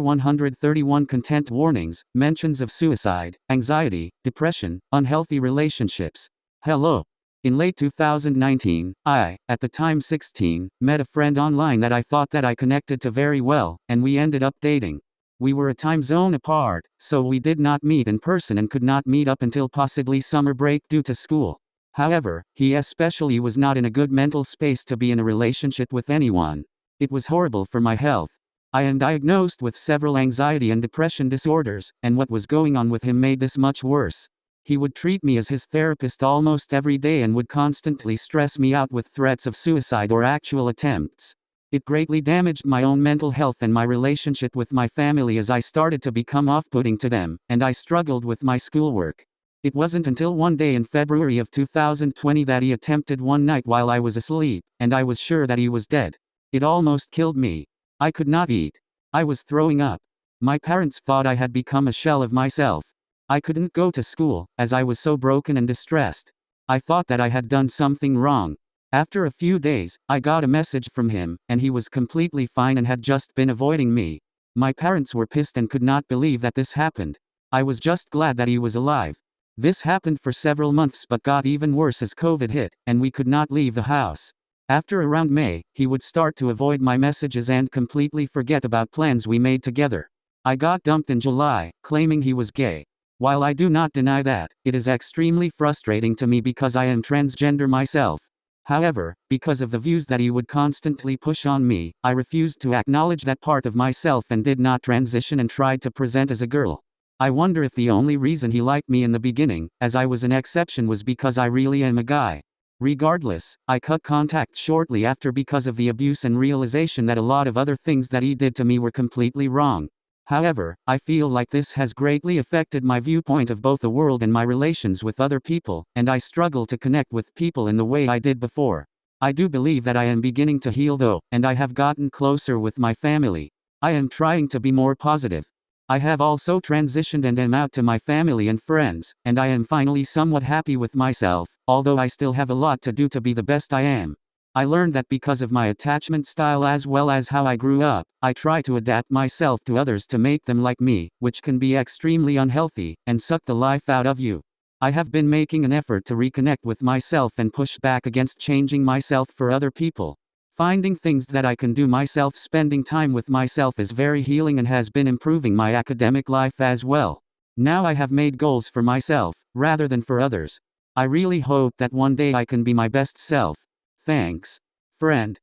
131 content warnings, mentions of suicide, anxiety, depression, unhealthy relationships. Hello. In late 2019, I, at the time 16, met a friend online that I thought that I connected to very well, and we ended up dating. We were a time zone apart, so we did not meet in person and could not meet up until possibly summer break due to school. However, he especially was not in a good mental space to be in a relationship with anyone. It was horrible for my health. I am diagnosed with several anxiety and depression disorders, and what was going on with him made this much worse. He would treat me as his therapist almost every day and would constantly stress me out with threats of suicide or actual attempts. It greatly damaged my own mental health and my relationship with my family as I started to become off-putting to them, and I struggled with my schoolwork. It wasn't until one day in February of 2020 that he attempted one night while I was asleep, and I was sure that he was dead. It almost killed me. I could not eat. I was throwing up. My parents thought I had become a shell of myself. I couldn't go to school, as I was so broken and distressed. I thought that I had done something wrong. After a few days, I got a message from him, and he was completely fine and had just been avoiding me. My parents were pissed and could not believe that this happened. I was just glad that he was alive. This happened for several months but got even worse as COVID hit, and we could not leave the house. After around May, he would start to avoid my messages and completely forget about plans we made together. I got dumped in July, claiming he was gay. While I do not deny that, it is extremely frustrating to me because I am transgender myself. However, because of the views that he would constantly push on me, I refused to acknowledge that part of myself and did not transition and tried to present as a girl. I wonder if the only reason he liked me in the beginning, as I was an exception, was because I really am a guy. Regardless, I cut contact shortly after because of the abuse and realization that a lot of other things that he did to me were completely wrong. However, I feel like this has greatly affected my viewpoint of both the world and my relations with other people, and I struggle to connect with people in the way I did before. I do believe that I am beginning to heal though, and I have gotten closer with my family. I am trying to be more positive. I have also transitioned and am out to my family and friends, and I am finally somewhat happy with myself, although I still have a lot to do to be the best I am. I learned that because of my attachment style as well as how I grew up, I try to adapt myself to others to make them like me, which can be extremely unhealthy, and suck the life out of you. I have been making an effort to reconnect with myself and push back against changing myself for other people. Finding things that I can do myself, spending time with myself is very healing and has been improving my academic life as well. Now I have made goals for myself, rather than for others. I really hope that one day I can be my best self. Thanks, friend.